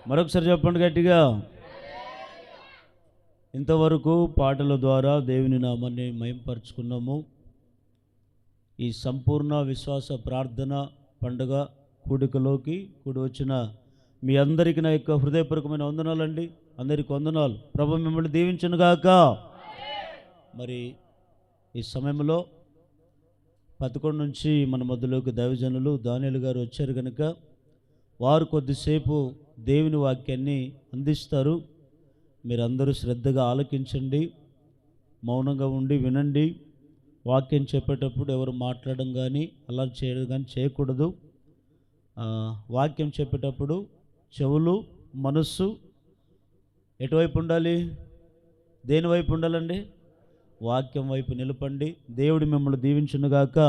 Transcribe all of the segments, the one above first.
మరొకసారి చెప్పండి గట్టిగా. ఇంతవరకు పాటల ద్వారా దేవుని నామాన్ని మహింపరుచుకున్నాము. ఈ సంపూర్ణ విశ్వాస ప్రార్థన పండుగ కూడికలోకి కూడి వచ్చిన మీ అందరికీ నా యొక్క హృదయపూర్వకమైన వందనాలండి. అందరికీ వందనాలు. ప్రభు మిమ్మల్ని దీవించునుగాక. మరి ఈ సమయంలో 11 నుంచి మన మధ్యలోకి దైవజనులు దానియేలు గారు వచ్చారు కనుక వారు కొద్దిసేపు దేవుని వాక్యాన్ని అందిస్తారు. మీరందరూ శ్రద్ధగా ఆలకించండి, మౌనంగా ఉండి వినండి. వాక్యం చెప్పేటప్పుడు ఎవరు మాట్లాడడం కానీ అలా చేయడం కానీ చేయకూడదు. వాక్యం చెప్పేటప్పుడు చెవులు మనస్సు ఎటువైపు ఉండాలి? దేని వైపు ఉండాలండి? వాక్యం వైపు నిలపండి. దేవుడు మిమ్మల్ని దీవించునుగాక.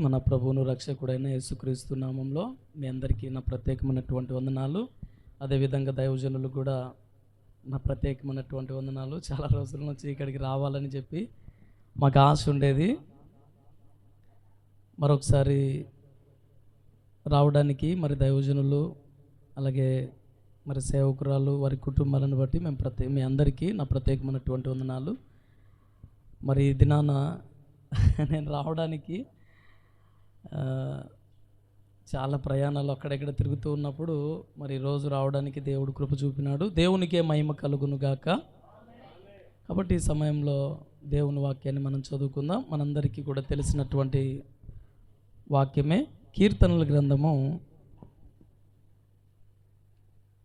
మన ప్రభువును రక్షకుడైన యేసుక్రీస్తు నామంలో మీ అందరికీ నా ప్రత్యేకమైనటువంటి వందనాలు. అదేవిధంగా దైవజనులు కూడా నా ప్రత్యేకమైనటువంటి వందనాలు. చాలా రోజుల నుంచి ఇక్కడికి రావాలని చెప్పి మాకు ఆశ ఉండేది. మరొకసారి రావడానికి మరి దైవజనులు అలాగే మరి సేవకురాలు వారి కుటుంబాలను బట్టి మీ అందరికీ నా ప్రత్యేకమైనటువంటి వందనాలు. మరి ఈ దినాన నేను రావడానికి చాలా ప్రయాణాలు అక్కడెక్కడ తిరుగుతూ ఉన్నప్పుడు మరి రోజు రావడానికి దేవుడు కృప చూపినాడు. దేవునికే మహిమ కలుగును గాక. కాబట్టి ఈ సమయంలో దేవుని వాక్యాన్ని మనం చదువుకుందాం. మనందరికీ కూడా తెలిసినటువంటి వాక్యమే. కీర్తనల గ్రంథము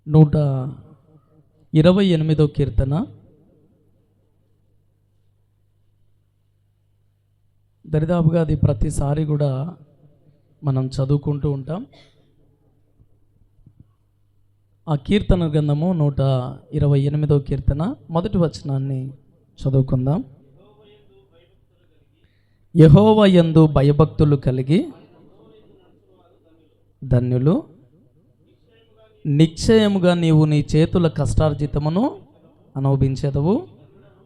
128వ కీర్తన. దరిదాపుగా అది ప్రతిసారి కూడా మనం చదువుకుంటూ ఉంటాం. ఆ కీర్తన గ్రంథము 128వ కీర్తన మొదటి వచనాన్ని చదువుకుందాం. యెహోవా యందు భయభక్తులు కలిగి ధన్యులు, నిశ్చయముగా నీవు నీ చేతుల కష్టార్జితమును అనుభవించేదవు,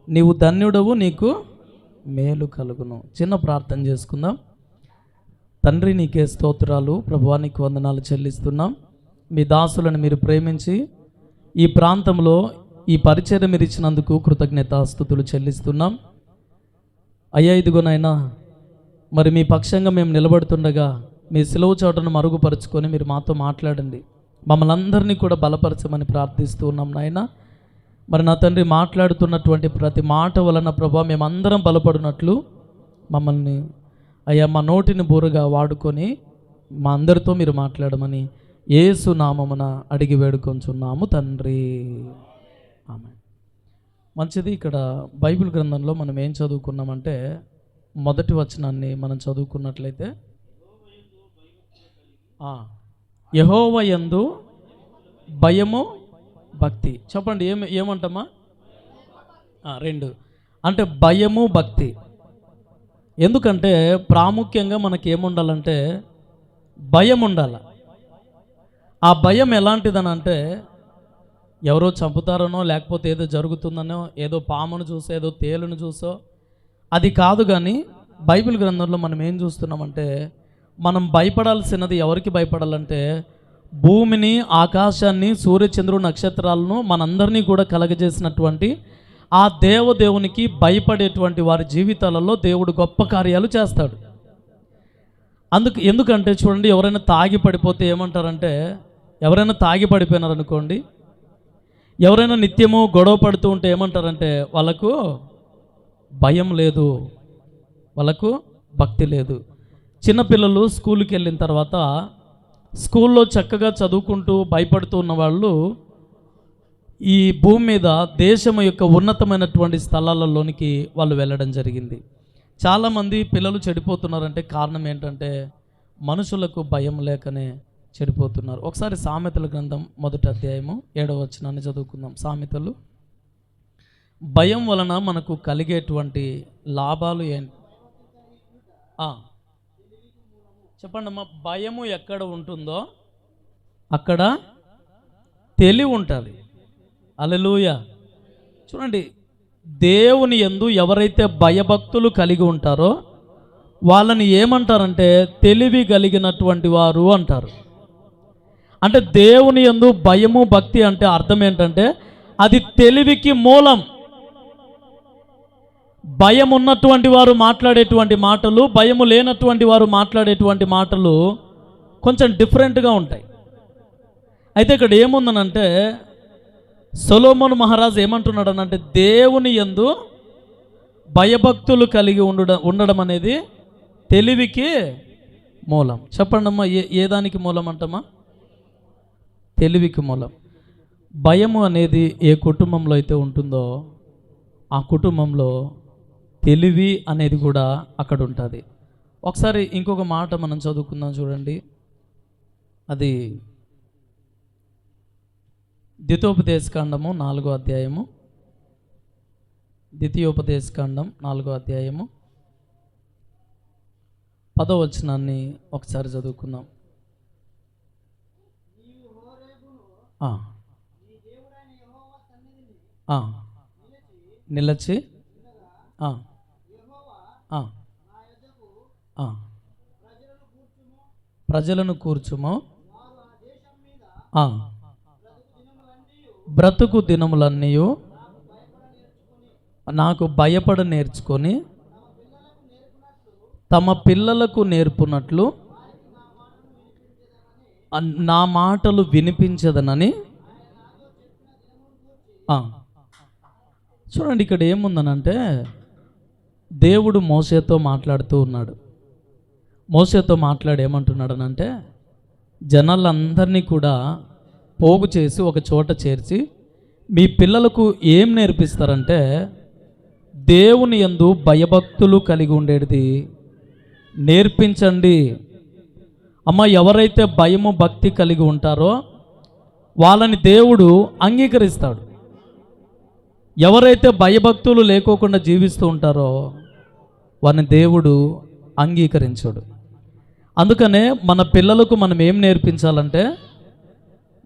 నీవు ధన్యుడవు, నీకు మేలు కలుగును. చిన్న ప్రార్థన చేసుకుందాం. తండ్రి, నీకే స్తోత్రాలు ప్రభువా, నీకు వందనాలు చెల్లిస్తున్నాం. మీ దాసులను మీరు ప్రేమించి ఈ ప్రాంతంలో ఈ పరిచర్య మీరు ఇచ్చినందుకు కృతజ్ఞతాస్తుతులు చెల్లిస్తున్నాం. అయ్యా, ఇదిగోనైనా మరి మీ పక్షంగా మేము నిలబడుతుండగా మీ సిలువ చోటను మరుగుపరుచుకొని మీరు మాతో మాట్లాడండి. మమ్మల్ని అందరినీ కూడా బలపరచమని ప్రార్థిస్తూ ఉన్నాం నాయన. మరి నా తండ్రి, మాట్లాడుతున్నటువంటి ప్రతి మాట వలన ప్రభా మేమందరం బలపడినట్లు మమ్మల్ని అయ్యా మా నోటిని బూరగా వాడుకొని మా అందరితో మీరు మాట్లాడమని యేసు నామమున అడిగి వేడుకొంచున్నాము తండ్రి, ఆమేన్. మంచిది. ఇక్కడ బైబిల్ గ్రంథంలో మనం ఏం చదువుకున్నామంటే మొదటి వచనాన్ని మనం చదువుకున్నట్లయితే యెహోవా యందు భయము భక్తి. చెప్పండి, ఏమంటామా? 2 అంటే భయము భక్తి. ఎందుకంటే ప్రాముఖ్యంగా మనకి ఏముండాలంటే భయం ఉండాలి. ఆ భయం ఎలాంటిదని అంటే ఎవరో చంపుతారనో లేకపోతే ఏదో జరుగుతుందనో, ఏదో పామును చూసో ఏదో తేలును చూసో అది కాదు. కానీ బైబిల్ గ్రంథంలో మనం ఏం చూస్తున్నామంటే మనం భయపడాల్సినది ఎవరికి భయపడాలంటే భూమిని, ఆకాశాన్ని, సూర్యచంద్రుడు, నక్షత్రాలను మనందరినీ కూడా కలగజేసినటువంటి ఆ దేవునికి భయపడేటువంటి వారి జీవితాలలో దేవుడు గొప్ప కార్యాలు చేస్తాడు. ఎందుకంటే చూడండి, ఎవరైనా తాగి పడిపోతే ఏమంటారంటే, ఎవరైనా తాగి పడిపోయినారనుకోండి, ఎవరైనా నిత్యము గొడవ పడుతూ ఉంటే ఏమంటారంటే వాళ్ళకు భయం లేదు, వాళ్ళకు భక్తి లేదు. చిన్నపిల్లలు స్కూల్కి వెళ్ళిన తర్వాత స్కూల్లో చక్కగా చదువుకుంటూ భయపడుతూ ఉన్న వాళ్ళు ఈ భూమి మీద దేశం యొక్క ఉన్నతమైనటువంటి స్థలాలలోనికి వాళ్ళు వెళ్ళడం జరిగింది. చాలామంది పిల్లలు చెడిపోతున్నారంటే కారణం ఏంటంటే మనుషులకు భయం లేకనే చెడిపోతున్నారు. ఒకసారి సామెతల గ్రంథం 1వ అధ్యాయము 7వ వచనాన్ని చదువుకుందాం. సామెతలు. భయం వలన మనకు కలిగేటువంటి లాభాలు ఏంటి? చెప్పండి అమ్మా. భయము ఎక్కడ ఉంటుందో అక్కడ తెలివి ఉంటుంది. హల్లెలూయా. చూడండి, దేవుని యందు ఎవరైతే భయభక్తులు కలిగి ఉంటారో వాళ్ళని ఏమంటారంటే తెలివి కలిగినటువంటి వారు అంటారు. అంటే దేవుని యందు భయము భక్తి అంటే అర్థం ఏంటంటే అది తెలివికి మూలం. భయం ఉన్నటువంటి వారు మాట్లాడేటువంటి మాటలు, భయము లేనటువంటి వారు మాట్లాడేటువంటి మాటలు కొంచెం డిఫరెంట్గా ఉంటాయి. అయితే ఇక్కడ ఏముందనంటే సొలొమోను మహారాజు ఏమంటున్నాడనంటే దేవుని యందు భయభక్తులు కలిగి ఉండడం అనేది తెలివికి మూలం. చెప్పండి అమ్మా, ఏ దానికి మూలం అంటమ్మా? తెలివికి మూలం. భయము అనేది ఏ కుటుంబంలో అయితే ఉంటుందో ఆ కుటుంబంలో తెలివి అనేది కూడా అక్కడ ఉంటుంది. ఒకసారి ఇంకొక మాట మనం చదువుకుందాం చూడండి. అది ద్వితీయోపదేశకాండము 4వ అధ్యాయము. ద్వితీయోపదేశకాండం 4వ అధ్యాయము 10వ వచనాన్ని ఒకసారి చదువుకుందాం. నిలచి ప్రజలను కూర్చుము, బ్రతుకు దినములన్నీ నాకు భయపడ నేర్చుకొని తమ పిల్లలకు నేర్పునట్లు నా మాటలు వినిపించదనని. చూడండి ఇక్కడ ఏముందనంటే దేవుడు మోషేతో మాట్లాడుతూ ఉన్నాడు. మోషేతో మాట్లాడి ఏమంటున్నాడనంటే జనాలందరినీ కూడా పోగు చేసి ఒక చోట చేర్చి మీ పిల్లలకు ఏం నేర్పిస్తారంటే దేవుని యందు భయభక్తులు కలిగి ఉండేది నేర్పించండి. అమ్మ, ఎవరైతే భయము భక్తి కలిగి ఉంటారో వాళ్ళని దేవుడు అంగీకరిస్తాడు. ఎవరైతే భయభక్తులు లేకోకుండా జీవిస్తూ ఉంటారో వారిని దేవుడు అంగీకరించాడు. అందుకనే మన పిల్లలకు మనం ఏం నేర్పించాలంటే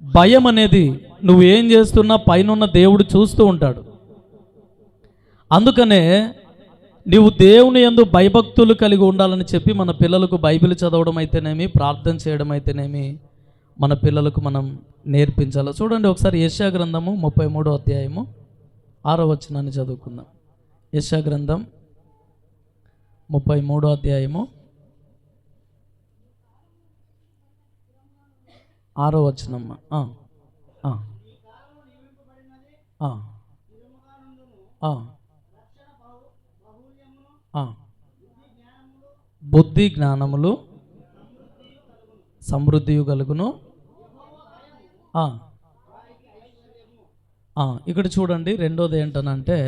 భయం అనేది నువ్వు ఏం చేస్తున్నా పైనున్న దేవుడు చూస్తూ ఉంటాడు. అందుకనే నీవు దేవుని యందు భయభక్తులు కలిగి ఉండాలని చెప్పి మన పిల్లలకు బైబిల్ చదవడం అయితేనేమి, ప్రార్థన చేయడం అయితేనేమి మన పిల్లలకు మనం నేర్పించాలి. చూడండి ఒకసారి యెషయా గ్రంథము 33వ అధ్యాయము 6వ వచనాన్ని చదువుకుందాం. యెషయా గ్రంథం 33వ అధ్యాయము 6వ వచనం. బుద్ధి జ్ఞానములు సమృద్ధియు కలుగును. ఇక్కడ చూడండి రెండోది ఏంటనంటే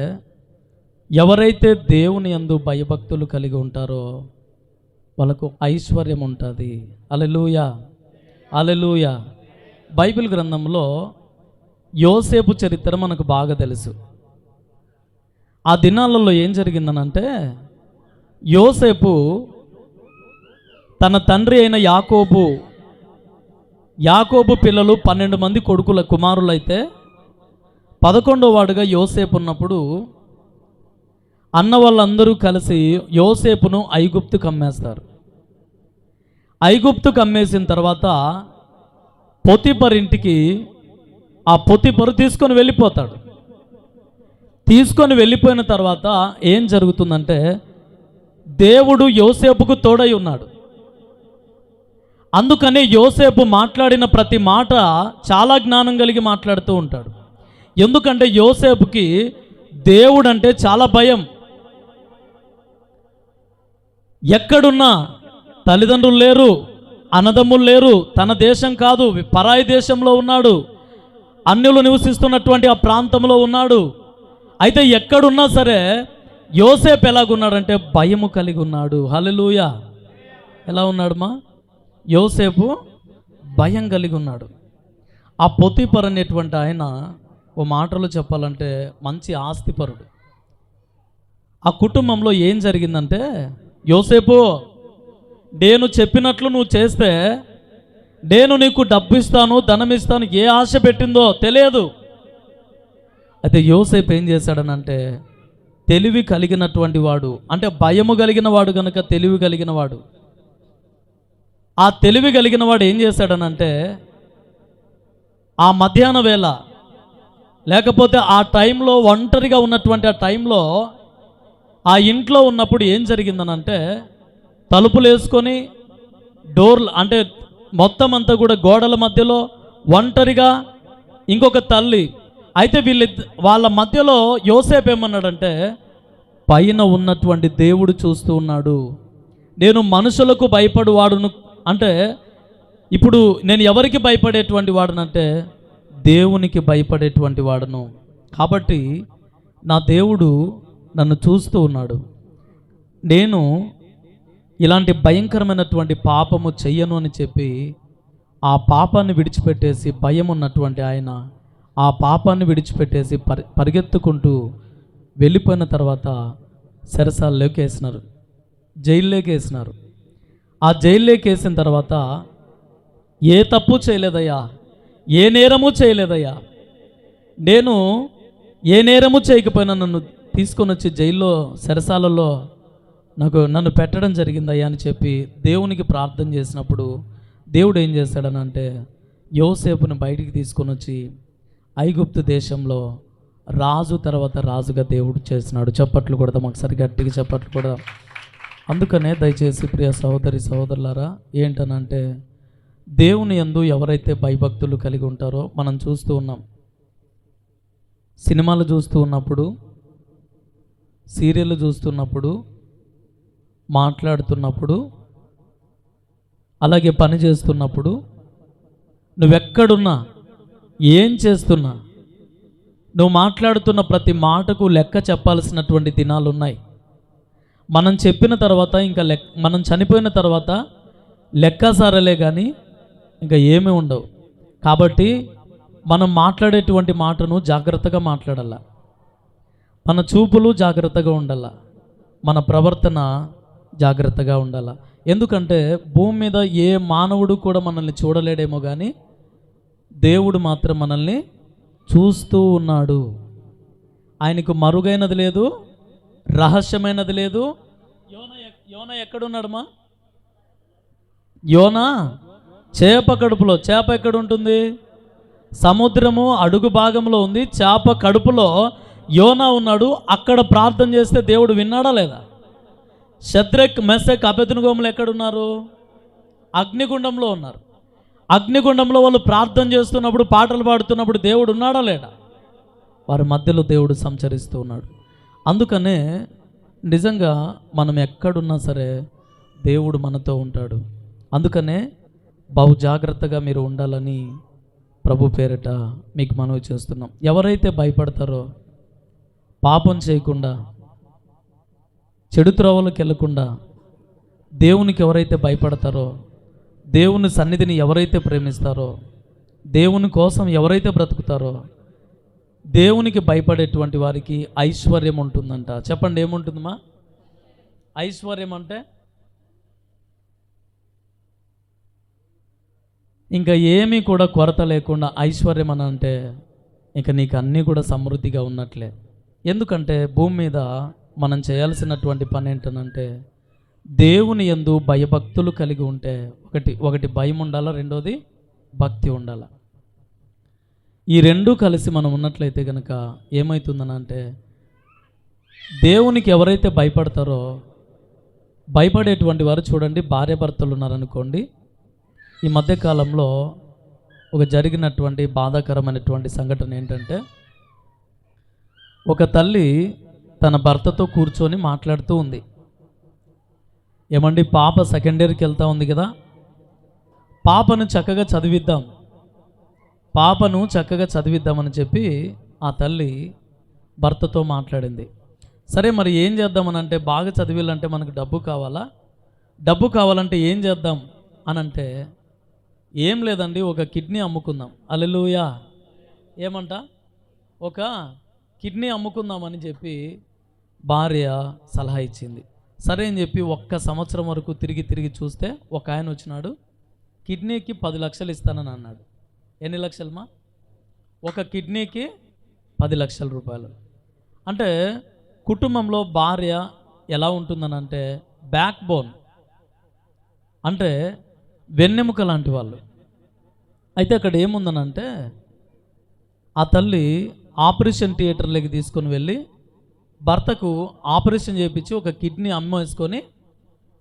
ఎవరైతే దేవుని యందు భయభక్తులు కలిగి ఉంటారో వాళ్ళకు ఐశ్వర్యం ఉంటుంది. హల్లెలూయా, హల్లెలూయా. బైబిల్ గ్రంథంలో యోసేపు చరిత్ర మనకు బాగా తెలుసు. ఆ దినాలలో ఏం జరిగిందనంటే యోసేపు తన తండ్రి అయిన యాకోబు పిల్లలు 12 మంది కుమారులైతే 11వ వాడుగా యోసేపు ఉన్నప్పుడు అన్న వాళ్ళందరూ కలిసి యోసేపును ఐగుప్తుకు అమ్మేస్తారు. ఐగుప్తుకు అమ్మేసిన తర్వాత పొతిఫర్ ఇంటికి ఆ పొతిఫరు తీసుకొని వెళ్ళిపోతాడు. తీసుకొని వెళ్ళిపోయిన తర్వాత ఏం జరుగుతుందంటే దేవుడు యోసేపుకు తోడై ఉన్నాడు. అందుకని యోసేపు మాట్లాడిన ప్రతి మాట చాలా జ్ఞానం కలిగి మాట్లాడుతూ ఉంటాడు. ఎందుకంటే యోసేపుకి దేవుడు అంటే చాలా భయం. ఎక్కడున్నా తల్లిదండ్రులు లేరు, అన్నదమ్ములు లేరు, తన దేశం కాదు పరాయి దేశంలో ఉన్నాడు, అన్యులు నివసిస్తున్నటువంటి ఆ ప్రాంతంలో ఉన్నాడు. అయితే ఎక్కడున్నా సరే యోసేపు ఎలాగున్నాడంటే భయము కలిగి ఉన్నాడు. హల్లెలూయా. ఎలా ఉన్నాడు యోసేపు? భయం కలిగి ఉన్నాడు. ఆ పొతిఫర్ అనేటువంటి ఆయన ఓ మాటలో చెప్పాలంటే మంచి ఆస్తిపరుడు. ఆ కుటుంబంలో ఏం జరిగిందంటే యోసేపు, నేను చెప్పినట్లు నువ్వు చేస్తే నేను నీకు డబ్బు ఇస్తాను, ధనం ఇస్తాను, ఏ ఆశ పెట్టిందో తెలియదు. అయితే యోసేపు ఏం చేశాడనంటే తెలివి కలిగినటువంటి వాడు, అంటే భయము కలిగిన వాడు గనక తెలివి కలిగిన వాడు. ఆ తెలివి కలిగిన వాడు ఏం చేశాడనంటే, ఆ మధ్యాహ్న వేళ లేకపోతే ఆ టైంలో ఒంటరిగా ఉన్నటువంటి ఆ టైంలో ఆ ఇంట్లో ఉన్నప్పుడు ఏం జరిగిందనంటే, తలుపులు వేసుకొని డోర్లు అంటే మొత్తం అంతా కూడా గోడల మధ్యలో ఒంటరిగా ఇంకొక తల్లి. అయితే వాళ్ళ మధ్యలో యోసేపు ఏమన్నాడంటే, పైన ఉన్నటువంటి దేవుడు చూస్తూ ఉన్నాడు, నేను మనుషులకు భయపడువాడును. అంటే ఇప్పుడు నేను ఎవరికి భయపడేటువంటి వాడునంటే దేవునికి భయపడేటువంటి వాడును. కాబట్టి నా దేవుడు నన్ను చూస్తూ ఉన్నాడు, నేను ఇలాంటి భయంకరమైనటువంటి పాపము చెయ్యను అని చెప్పి ఆ పాపాన్ని విడిచిపెట్టేసి, భయం ఉన్నటువంటి ఆయన ఆ పాపాన్ని విడిచిపెట్టేసి పరిగెత్తుకుంటూ వెళ్ళిపోయిన తర్వాత చెరసాలలోకి వేసినారు, జైల్లోకి వేసినారు. ఆ జైల్లోకి వేసిన తర్వాత ఏ తప్పు చేయలేదయ్యా, ఏ నేరము చేయలేదయ్యా, నేను ఏ నేరము చేయకపోయినా నన్ను తీసుకొని వచ్చి జైల్లో చెరసాలలో నన్ను పెట్టడం జరిగిందయ్యా అని చెప్పి దేవునికి ప్రార్థన చేసినప్పుడు దేవుడు ఏం చేశాడనంటే, యోసేపుని బయటికి తీసుకొని వచ్చి ఐగుప్తు దేశంలో రాజు తర్వాత రాజుగా దేవుడు చేసినాడు. చప్పట్లు కొడదాం, ఒకసారి గట్టిగా చప్పట్లు కొడదాం. అందుకనే దయచేసి ప్రియ సహోదరి సహోదరులారా, ఏంటనంటే దేవుని యందు ఎవరైతే భయభక్తులు కలిగి ఉంటారో మనం చూస్తూ ఉన్నాం. సినిమాలు చూస్తూ ఉన్నప్పుడు, సీరియళ్ళు చూస్తున్నప్పుడు, మాట్లాడుతున్నప్పుడు, అలాగే పని చేస్తున్నప్పుడు, నువ్వెక్కడున్నా ఏం చేస్తున్నా నువ్వు మాట్లాడుతున్న ప్రతి మాటకు లెక్క చెప్పాల్సినటువంటి దినాలు ఉన్నాయి. మనం చెప్పిన తర్వాత ఇంకా మనం చనిపోయిన తర్వాత లెక్కసారలే కానీ ఇంకా ఏమీ ఉండవు. కాబట్టి మనం మాట్లాడేటువంటి మాటను జాగ్రత్తగా మాట్లాడాల, మన చూపులు జాగ్రత్తగా ఉండాల, మన ప్రవర్తన జాగ్రత్తగా ఉండాల. ఎందుకంటే భూమి మీద ఏ మానవుడు కూడా మనల్ని చూడలేడేమో కానీ దేవుడు మాత్రం మనల్ని చూస్తూ ఉన్నాడు. ఆయనకు మరుగైనది లేదు, రహస్యమైనది లేదు. యోన ఎక్కడున్నాడమ్మా? యోన చేప కడుపులో. చేప ఎక్కడ ఉంటుంది? సముద్రము అడుగు భాగంలో ఉంది. చేప కడుపులో యోనా ఉన్నాడు. అక్కడ ప్రార్థన చేస్తే దేవుడు విన్నాడా లేదా? షద్రక్, మెషక్, అబేద్నెగోములు ఎక్కడున్నారు? అగ్నిగుండంలో ఉన్నారు. అగ్నిగుండంలో వాళ్ళు ప్రార్థన చేస్తున్నప్పుడు, పాటలు పాడుతున్నప్పుడు దేవుడు ఉన్నాడా లేడా? వారి మధ్యలో దేవుడు సంచరిస్తూ ఉన్నాడు. అందుకనే నిజంగా మనం ఎక్కడున్నా సరే దేవుడు మనతో ఉంటాడు. అందుకనే బహు జాగ్రత్తగా మీరు ఉండాలని ప్రభు పేరిట మీకు మనవి చేస్తున్నాం. ఎవరైతే భయపడతారో, పాపం చేయకుండా, చెడు త్రోవలకు వెళ్ళకుండా, దేవునికి ఎవరైతే భయపడతారో, దేవుని సన్నిధిని ఎవరైతే ప్రేమిస్తారో, దేవుని కోసం ఎవరైతే బ్రతుకుతారో, దేవునికి భయపడేటువంటి వారికి ఐశ్వర్యం ఉంటుందంట. చెప్పండి, ఏముంటుందమ్మా? ఐశ్వర్యం అంటే ఇంకా ఏమీ కూడా కొరత లేకుండా ఐశ్వర్యం అని అంటే ఇంకా నీకు అన్నీ కూడా సమృద్ధిగా ఉన్నట్లే. ఎందుకంటే భూమి మీద మనం చేయాల్సినటువంటి పని ఏంటనంటే దేవుని యందు భయభక్తులు కలిగి ఉంటే ఒకటి భయం ఉండాలా, రెండోది భక్తి ఉండాలా. ఈ రెండూ కలిసి మనం ఉన్నట్లయితే కనుక ఏమవుతుందనంటే దేవునికి ఎవరైతే భయపడతారో, భయపడేటువంటి వారు చూడండి, భార్యాభర్తలు ఉన్నారనుకోండి. ఈ మధ్యకాలంలో ఒక జరిగినటువంటి బాధాకరమైనటువంటి సంఘటన ఏంటంటే, ఒక తల్లి తన భర్తతో కూర్చొని మాట్లాడుతూ ఉంది. ఏమండి, పాప సెకండ్ ఇయర్కి వెళ్తూ ఉంది కదా, పాపను చక్కగా చదివిద్దామని చెప్పి ఆ తల్లి భర్తతో మాట్లాడింది. సరే, మరి ఏం చేద్దామనంటే, బాగా చదివిలంటే మనకు డబ్బు కావాలా, డబ్బు కావాలంటే ఏం చేద్దాం అనంటే, ఏం లేదండి, ఒక కిడ్నీ అమ్ముకుందాం. హల్లెలూయా. ఏమంట, ఒక కిడ్నీ అమ్ముకుందామని చెప్పి భార్య సలహా ఇచ్చింది. సరే అని చెప్పి 1 సంవత్సరం వరకు తిరిగి చూస్తే ఒక ఆయన వచ్చినాడు, కిడ్నీకి 10 లక్షలు ఇస్తానని అన్నాడు. ఎన్ని లక్షలమా? ఒక కిడ్నీకి 10 లక్షల రూపాయలు. అంటే కుటుంబంలో భార్య ఎలా ఉంటుందనంటే బ్యాక్ బోన్, అంటే వెన్నెముక లాంటి వాళ్ళు. అయితే అక్కడ ఏముందనంటే ఆ తల్లి ఆపరేషన్ థియేటర్లోకి తీసుకొని వెళ్ళి భర్తకు ఆపరేషన్ చేయించి ఒక కిడ్నీ అమ్మేసుకొని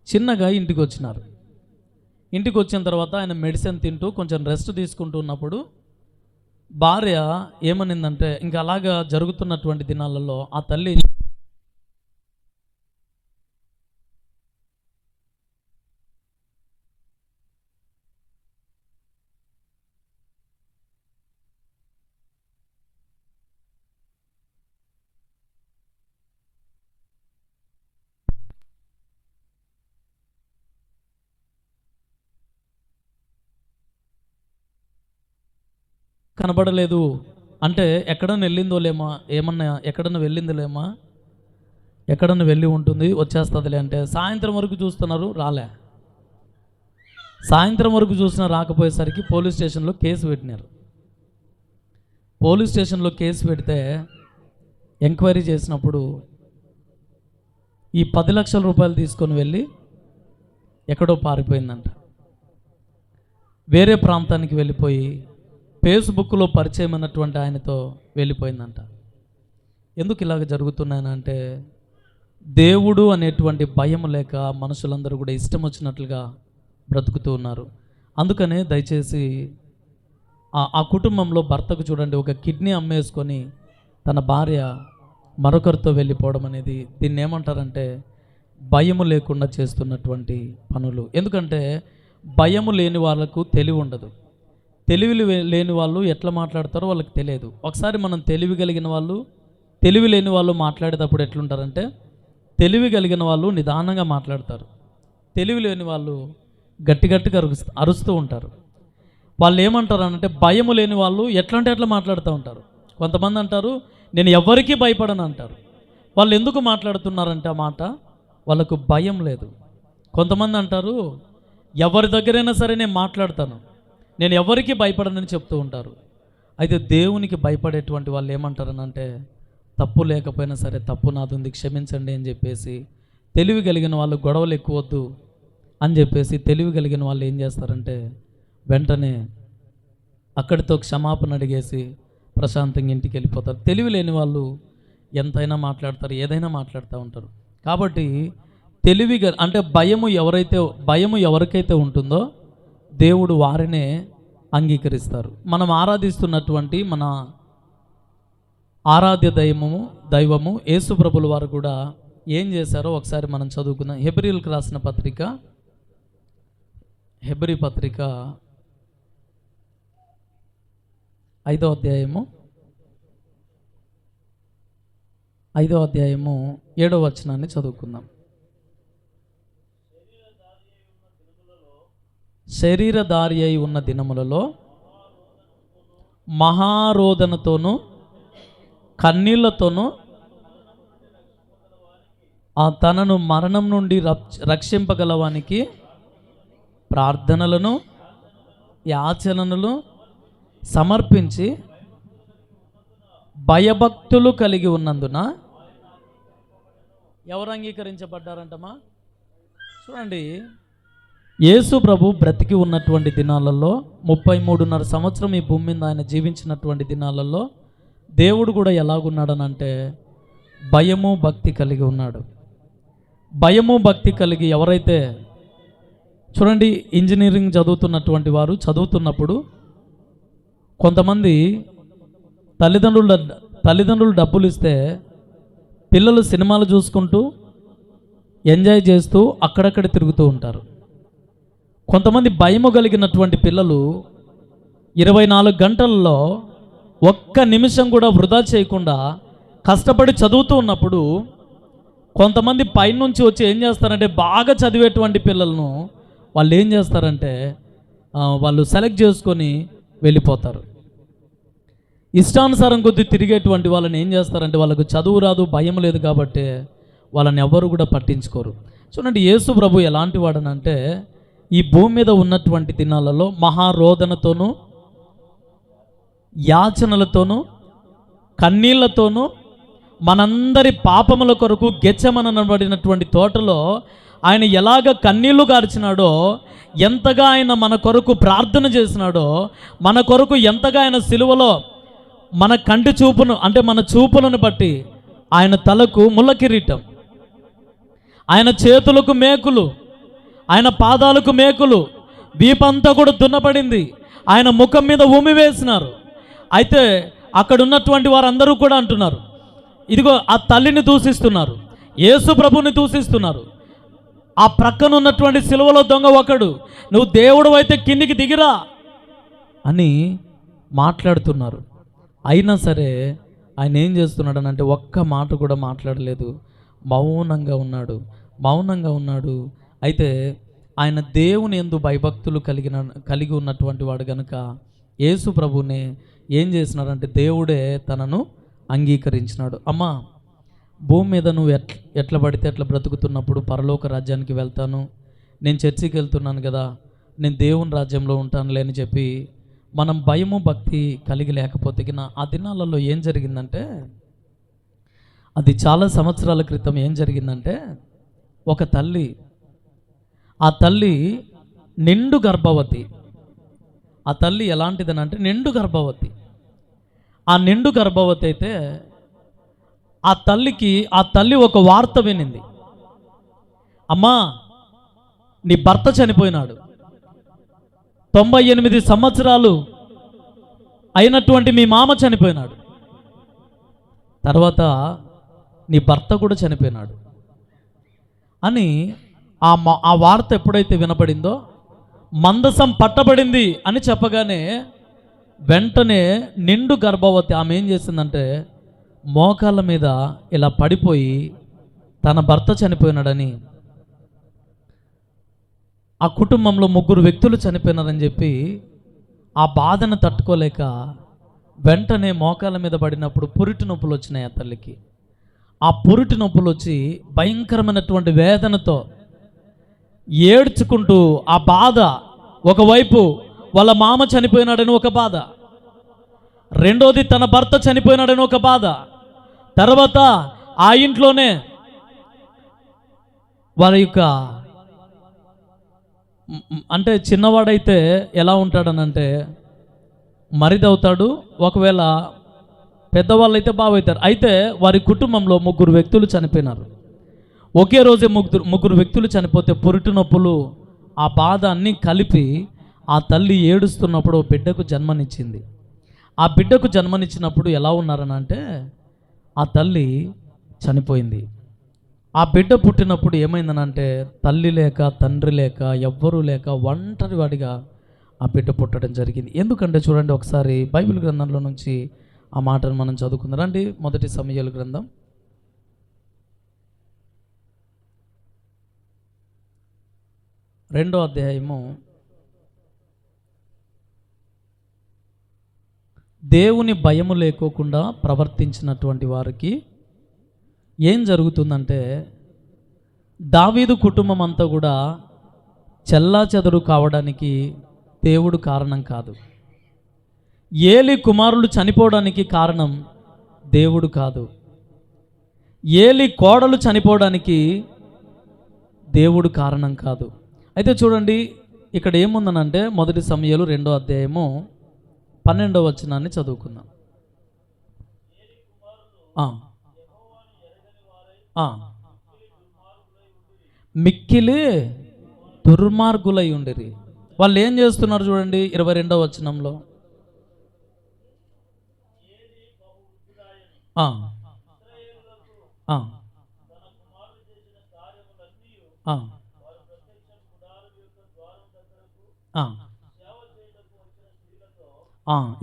చిన్నగా ఇంటికి వచ్చినారు. ఇంటికి వచ్చిన తర్వాత ఆయన మెడిసిన్ తింటూ కొంచెం రెస్ట్ తీసుకుంటూ ఉన్నప్పుడు భార్య ఏమనిందంటే, ఇంకా అలాగా జరుగుతున్నటువంటి దినాలలో ఆ తల్లి కనబడలేదు అంటే ఎక్కడన్నా వెళ్ళిందో లేమా, ఏమన్నా ఎక్కడన్నా వెళ్ళిందిలేమా, ఎక్కడన్నా వెళ్ళి ఉంటుంది వచ్చేస్తుందిలే అంటే సాయంత్రం వరకు చూస్తున్నారు, రాలే. సాయంత్రం వరకు చూసినా రాకపోయేసరికి పోలీస్ స్టేషన్లో కేసు పెట్టినారు. పోలీస్ స్టేషన్లో కేసు పెడితే ఎంక్వైరీ చేసినప్పుడు ఈ 10 లక్షల రూపాయలు తీసుకొని వెళ్ళి ఎక్కడో పారిపోయిందంట. వేరే ప్రాంతానికి వెళ్ళిపోయి ఫేస్బుక్లో పరిచయం అన్నటువంటి ఆయనతో వెళ్ళిపోయిందంట. ఎందుకు ఇలాగ జరుగుతున్నాయనంటే దేవుడు అనేటువంటి భయం లేక మనుషులందరూ కూడా ఇష్టం వచ్చినట్లుగా బ్రతుకుతూ ఉన్నారు. అందుకనే దయచేసి ఆ కుటుంబంలో భర్తకు చూడండి, ఒక కిడ్నీ అమ్మేసుకొని తన భార్య మరొకరితో వెళ్ళిపోవడం అనేది, దీన్ని ఏమంటారంటే భయము లేకుండా చేస్తున్నటువంటి పనులు. ఎందుకంటే భయము లేని వాళ్ళకు తెలివి ఉండదు. తెలివి లేని వాళ్ళు ఎట్లా మాట్లాడతారో వాళ్ళకి తెలియదు. ఒకసారి మనం తెలివి కలిగిన వాళ్ళు, తెలివి లేని వాళ్ళు మాట్లాడేటప్పుడు ఎట్లుంటారంటే, తెలివి కలిగిన వాళ్ళు నిదానంగా మాట్లాడతారు, తెలివి లేని వాళ్ళు గట్టిగా అరుస్తూ ఉంటారు. వాళ్ళు ఏమంటారు అంటే, భయము లేని వాళ్ళు ఎట్లా అంటే ఎట్లా మాట్లాడుతూ ఉంటారు. కొంతమంది అంటారు నేను ఎవరికీ భయపడను అంటారు. వాళ్ళు ఎందుకు మాట్లాడుతున్నారంటే ఆ మాట, వాళ్ళకు భయం లేదు. కొంతమంది అంటారు ఎవరి దగ్గరైనా సరే నేను మాట్లాడతాను, నేను ఎవరికి భయపడనని చెప్తూ ఉంటారు. అయితే దేవునికి భయపడేటువంటి వాళ్ళు ఏమంటారనంటే, తప్పు లేకపోయినా సరే తప్పు నాదుంది క్షమించండి అని చెప్పేసి, తెలివి కలిగిన వాళ్ళు గొడవలు ఎక్కువద్దు అని చెప్పేసి తెలివి కలిగిన వాళ్ళు ఏం చేస్తారంటే వెంటనే అక్కడితో క్షమాపణ అడిగేసి ప్రశాంతంగా ఇంటికి వెళ్ళిపోతారు. తెలివి లేని వాళ్ళు ఎంతైనా మాట్లాడతారు, ఏదైనా మాట్లాడుతూ ఉంటారు. కాబట్టి తెలివిగా అంటే భయము ఎవరికైతే ఉంటుందో దేవుడు వారినే అంగీకరిస్తారు. మనం ఆరాధిస్తున్నటువంటి మన ఆరాధ్య దైవము యేసు ప్రభుల వారు కూడా ఏం చేశారో ఒకసారి మనం చదువుకుందాం. హెబ్రీయులకు రాసిన పత్రిక, హెబ్రీ పత్రిక 5వ అధ్యాయము 7వ వచనాన్ని చదువుకుందాం. శరీరధారి అయి ఉన్న దినములలో మహారోదనతోనూ కన్నీళ్లతోనూ ఆ తనను మరణం నుండి రక్షింపగలవానికి ప్రార్థనలను యాచనలను సమర్పించి భయభక్తులు కలిగి ఉన్నందున ఎవరు అంగీకరించబడ్డారంటమా? చూడండి, యేసు ప్రభు బ్రతికి ఉన్నటువంటి దినాలలో 33.5 సంవత్సరం ఈ భూమి మీద ఆయన జీవించినటువంటి దినాలలో దేవుడు కూడా ఎలాగున్నాడనంటే భయము భక్తి కలిగి ఉన్నాడు. భయము భక్తి కలిగి ఎవరైతే, చూడండి, ఇంజనీరింగ్ చదువుతున్నటువంటి వారు చదువుతున్నప్పుడు కొంతమంది తల్లిదండ్రులు డబ్బులు ఇస్తే పిల్లలు సినిమాలు చూసుకుంటూ ఎంజాయ్ చేస్తూ అక్కడక్కడ తిరుగుతూ ఉంటారు. కొంతమంది భయము కలిగినటువంటి పిల్లలు 24 గంటల్లో ఒక్క నిమిషం కూడా వృధా చేయకుండా కష్టపడి చదువుతూ ఉన్నప్పుడు కొంతమంది పైనుంచి వచ్చి ఏం చేస్తారంటే, బాగా చదివేటువంటి పిల్లలను వాళ్ళు ఏం చేస్తారంటే వాళ్ళు సెలెక్ట్ చేసుకొని వెళ్ళిపోతారు. ఇష్టానుసారం కొద్దీ తిరిగేటువంటి వాళ్ళని ఏం చేస్తారంటే, వాళ్ళకు చదువు రాదు, భయం లేదు కాబట్టి వాళ్ళని ఎవరు కూడా పట్టించుకోరు. చూడండి, యేసు ప్రభు ఎలాంటి వాడనంటే ఈ భూమి మీద ఉన్నటువంటి దినాలలో మహారోదనతోనూ యాచనలతోనూ కన్నీళ్లతోనూ మనందరి పాపముల కొరకు గెచ్చమనబడినటువంటి తోటలో ఆయన ఎలాగ కన్నీళ్లు గార్చినాడో, ఎంతగా ఆయన మన కొరకు ప్రార్థన చేసినాడో, మన కొరకు ఎంతగా ఆయన సిలువలో మన కంటి చూపును అంటే మన చూపులను బట్టి ఆయన తలకు ముళ్ళ కిరీటం, ఆయన చేతులకు మేకులు, ఆయన పాదాలకు మేకులు, వీపంతా కూడా దున్నపడింది, ఆయన ముఖం మీద ఉమి వేసినారు. అయితే అక్కడ ఉన్నటువంటి వారందరూ కూడా అంటున్నారు, ఇదిగో ఆ తల్లిని దూషిస్తున్నారు, యేసు ప్రభుని దూషిస్తున్నారు. ఆ ప్రక్కన ఉన్నటువంటి సిలువలో దొంగ ఒకడు, నువ్వు దేవుడు అయితే కిందికి దిగిరా అని మాట్లాడుతున్నారు. అయినా సరే ఆయన ఏం చేస్తున్నాడు అంటే ఒక్క మాట కూడా మాట్లాడలేదు, మౌనంగా ఉన్నాడు. అయితే ఆయన దేవుని యందు భయభక్తులు కలిగి ఉన్నటువంటి వాడు కనుక యేసు ప్రభునే ఏం చేసినాడంటే దేవుడే తనను అంగీకరించినాడు. అమ్మా, భూమి మీద నువ్వు ఎట్లా పడితే ఎట్లా బ్రతుకుతున్నప్పుడు పరలోక రాజ్యానికి వెళ్తాను, నేను చర్చికి వెళ్తున్నాను కదా, నేను దేవుని రాజ్యంలో ఉంటానులే అని చెప్పి మనం భయము భక్తి కలిగి లేకపోతే ఆ దినాలలో ఏం జరిగిందంటే, అది చాలా సంవత్సరాల క్రితం ఏం జరిగిందంటే, ఒక తల్లి, ఆ తల్లి నిండు గర్భవతి. ఆ తల్లి ఎలాంటిదనంటే నిండు గర్భవతి. ఆ నిండు గర్భవతి అయితే ఆ తల్లి ఒక వార్త వినింది, అమ్మా నీ భర్త చనిపోయినాడు, 98 సంవత్సరాలు అయినటువంటి మీ మామ చనిపోయినాడు, తర్వాత నీ భర్త కూడా చనిపోయినాడు అని ఆ వార్త ఎప్పుడైతే వినపడిందో, మందసం పట్టబడింది అని చెప్పగానే వెంటనే నిండు గర్భవతి ఆమె ఏం చేసిందంటే మోకాళ్ళ మీద ఇలా పడిపోయి తన భర్త చనిపోయినాడని, ఆ కుటుంబంలో 3 వ్యక్తులు చనిపోయినారని చెప్పి ఆ బాధను తట్టుకోలేక వెంటనే మోకాళ్ళ మీద పడినప్పుడు పురిటి నొప్పులు వచ్చినాయి ఆ తల్లికి. ఆ పురిటి నొప్పులు వచ్చి భయంకరమైనటువంటి వేదనతో ఏడ్చుకుంటూ ఆ బాధ, ఒకవైపు వాళ్ళ మామ చనిపోయినాడని ఒక బాధ, రెండోది తన భర్త చనిపోయినాడని ఒక బాధ, తర్వాత ఆ ఇంట్లోనే వారి యొక్క అంటే చిన్నవాడైతే ఎలా ఉంటాడనంటే మరిదవుతాడు, ఒకవేళ పెద్దవాళ్ళు అయితే బావవుతారు. అయితే వారి కుటుంబంలో 3 వ్యక్తులు చనిపోయినారు. ఒకే రోజే ముగ్గురు వ్యక్తులు చనిపోతే పురిటి నొప్పులు, ఆ బాధ అన్నీ కలిపి ఆ తల్లి ఏడుస్తున్నప్పుడు బిడ్డకు జన్మనిచ్చింది. ఆ బిడ్డకు జన్మనిచ్చినప్పుడు ఎలా ఉన్నారనంటే ఆ తల్లి చనిపోయింది. ఆ బిడ్డ పుట్టినప్పుడు ఏమైందనంటే తల్లి లేక తండ్రి లేక ఎవ్వరూ లేక ఒంటరి వాడిగా ఆ బిడ్డ పుట్టడం జరిగింది. ఎందుకంటే చూడండి, ఒకసారి బైబిల్ గ్రంథంలో నుంచి ఆ మాటను మనం చదువుకుందాం రండి. 1 సమూయేలు గ్రంథం 2వ అధ్యాయము. దేవుని భయము లేకోకుండా ప్రవర్తించినటువంటి వారికి ఏం జరుగుతుందంటే, దావీదు కుటుంబం అంతా కూడా చెల్లాచెదరు కావడానికి దేవుడు కారణం కాదు. ఏలి కుమారులు చనిపోవడానికి కారణం దేవుడు కాదు. ఏలి కోడలు చనిపోవడానికి దేవుడు కారణం కాదు. అయితే చూడండి, ఇక్కడ ఏముందనంటే 1 సమూయేలు 2వ అధ్యాయము 12వ వచనాన్ని చదువుకుందాం. మిక్కిలి దుర్మార్గులై ఉండిరి. వాళ్ళు ఏం చేస్తున్నారు చూడండి 22వ వచనంలో,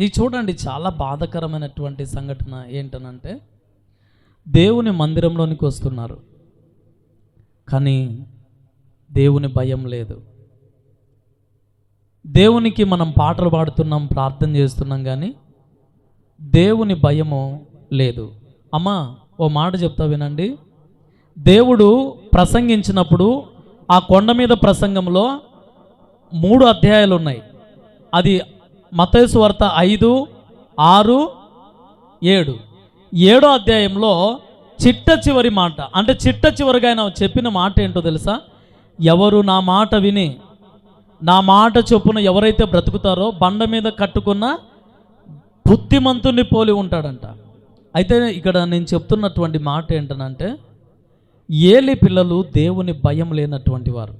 ఇది చూడండి, చాలా బాధాకరమైనటువంటి సంఘటన ఏంటనంటే, దేవుని మందిరంలోనికి వస్తున్నారు కానీ దేవుని భయం లేదు. దేవునికి మనం పాటలు పాడుతున్నాం, ప్రార్థన చేస్తున్నాం, కానీ దేవుని భయము లేదు. అమ్మా, ఓ మాట చెప్తా వినండి. దేవుడు ప్రసంగించినప్పుడు ఆ కొండ మీద ప్రసంగంలో 3 అధ్యాయాలు ఉన్నాయి. అది మత్తయి సువార్త 5, 6, 7. 7వ అధ్యాయంలో చిట్ట చివరి మాట, అంటే చిట్ట చివరిగా ఆయన చెప్పిన మాట ఏంటో తెలుసా? ఎవరు నా మాట విని నా మాట చొప్పున ఎవరైతే బ్రతుకుతారో బండ మీద కట్టుకున్న బుద్ధిమంతుని పోలి ఉంటాడంట. అయితే ఇక్కడ నేను చెప్తున్నటువంటి మాట ఏంటనంటే, ఏలి పిల్లలు దేవుని భయం లేనటువంటి వారు,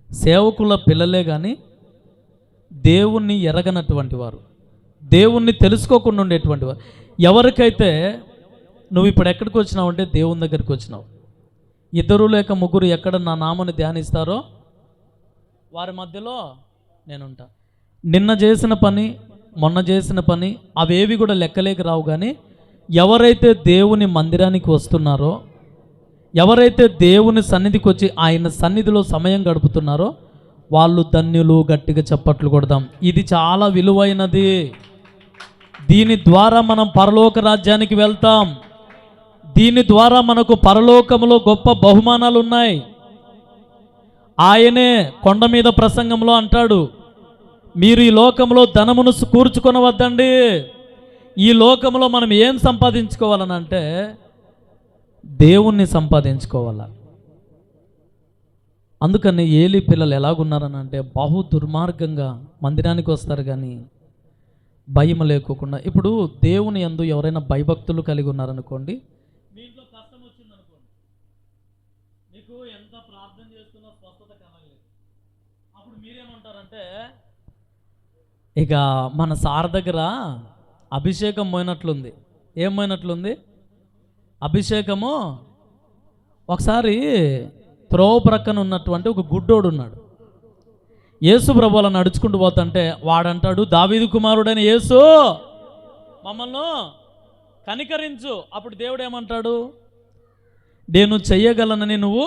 సేవకుల పిల్లలే కానీ దేవుణ్ణి ఎరగనటువంటి వారు, దేవుణ్ణి తెలుసుకోకుండా ఉండేటువంటి వారు. ఎవరికైతే నువ్వు ఇప్పుడు ఎక్కడికి వచ్చినావు అంటే దేవుని దగ్గరికి వచ్చినావు, 2 లేక 3 ఎక్కడ నా నామని ధ్యానిస్తారో వారి మధ్యలో నేనుంటా. నిన్న చేసిన పని, మొన్న చేసిన పని అవేవి కూడా లెక్కలేక రావు. కానీ ఎవరైతే దేవుని మందిరానికి వస్తున్నారో, ఎవరైతే దేవుని సన్నిధికి వచ్చి ఆయన సన్నిధిలో సమయం గడుపుతున్నారో వాళ్ళు ధన్యులు. గట్టిగా చప్పట్లు కొడదాం. ఇది చాలా విలువైనది. దీని ద్వారా మనం పరలోక రాజ్యానికి వెళ్తాం. దీని ద్వారా మనకు పరలోకములో గొప్ప బహుమానాలు ఉన్నాయి. ఆయనే కొండ మీద ప్రసంగంలో అంటాడు, మీరు ఈ లోకంలో ధనమును కూర్చుకొనవద్దండి. ఈ లోకంలో మనం ఏం సంపాదించుకోవాలనంటే దేవుణ్ణి సంపాదించుకోవాల. అందుకని ఏలి పిల్లలు ఎలాగున్నారనంటే బహు దుర్మార్గంగా మందిరానికి వస్తారు కానీ భయం లేకోకుండా. ఇప్పుడు దేవుని యందు ఎవరైనా భయభక్తులు కలిగి ఉన్నారనుకోండి, మీ ఇంట్లో కష్టం వచ్చిందనుకోండి, మీకు ఎంత ప్రార్థన చేస్తున్నా స్వస్థత కలగలేదు. అప్పుడు మీరేమంటారంటే, ఇక మన సార్ దగ్గర అభిషేకం పోయినట్లుంది. ఏం పోయినట్లుంది? అభిషేకము. ఒకసారి త్రోవ ప్రక్కన ఉన్నటువంటి ఒక గుడ్డోడు ఉన్నాడు. యేసు ప్రభువులా నడుచుకుంటూ పోతుంటే వాడంటాడు, దావీదు కుమారుడైన యేసు మమ్మల్ని కనికరించు. అప్పుడు దేవుడు ఏమంటాడు? నేను చెయ్యగలనని నువ్వు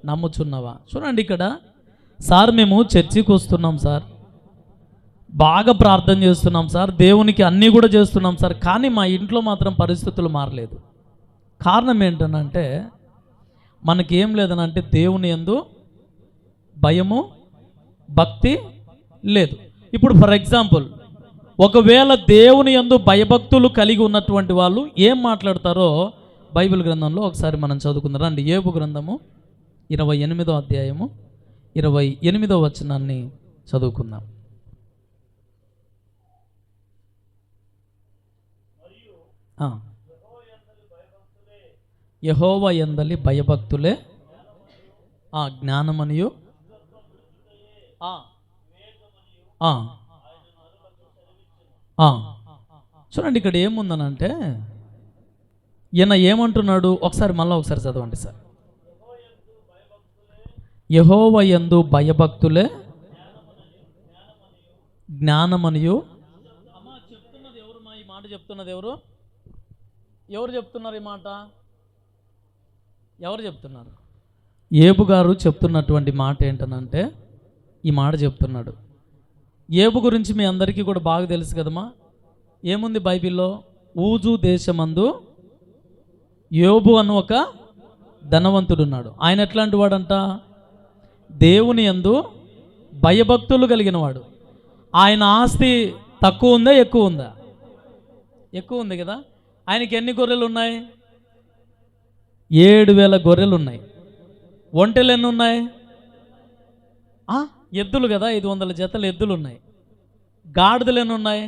నమ్ముచున్నావా? చూడండి ఇక్కడ, సార్ మేము చర్చికి వస్తున్నాం సార్, బాగా ప్రార్థన చేస్తున్నాం సార్, దేవునికి అన్నీ కూడా చేస్తున్నాం సార్, కానీ మా ఇంట్లో మాత్రం పరిస్థితులు మారలేదు. కారణం ఏంటనంటే మనకేం లేదనంటే దేవుని యందు భయము భక్తి లేదు. ఇప్పుడు ఫర్ ఎగ్జాంపుల్, ఒకవేళ దేవుని యందు భయభక్తులు కలిగి ఉన్నటువంటి వాళ్ళు ఏం మాట్లాడతారో బైబిల్ గ్రంథంలో ఒకసారి మనం చదువుకుందాం రండి. యోబు గ్రంథము 28వ అధ్యాయము 28వ వచనాన్ని చదువుకుందాం. యెహోవా యందలి భయభక్తులే జ్ఞానమనియు చూడండి ఇక్కడ ఏముందనంటే ఈయన ఏమంటున్నాడు? మళ్ళీ ఒకసారి చదవండి సార్. యెహోవా యందు భయభక్తులే జ్ఞానమనియు. చెప్తున్నది ఎవరు? ఈ మాట చెప్తున్నది ఎవరు? ఎవరు చెప్తున్నారు ఈ మాట? ఎవరు చెప్తున్నారు? ఏబు గారు చెప్తున్నటువంటి మాట ఏంటనంటే ఈ మాట చెప్తున్నాడు. ఏబు గురించి మీ అందరికీ కూడా బాగా తెలుసు కదమ్మా. ఏముంది బైబిల్లో? ఊజు దేశమందు యోబు అను ఒక ధనవంతుడు ఉన్నాడు. ఆయన ఎట్లాంటి వాడంట? దేవుని యందు భయభక్తులు కలిగిన వాడు. ఆయన ఆస్తి తక్కువ ఉందా ఎక్కువ ఉందా? ఎక్కువ ఉంది కదా. ఆయనకి ఎన్ని గొర్రెలు ఉన్నాయి? 7,000 గొర్రెలు ఉన్నాయి. ఒంటెలు ఎన్ని ఉన్నాయి? ఎద్దులు కదా, 500 జతలు ఎద్దులు ఉన్నాయి. గాడిదలు ఎన్ని ఉన్నాయి?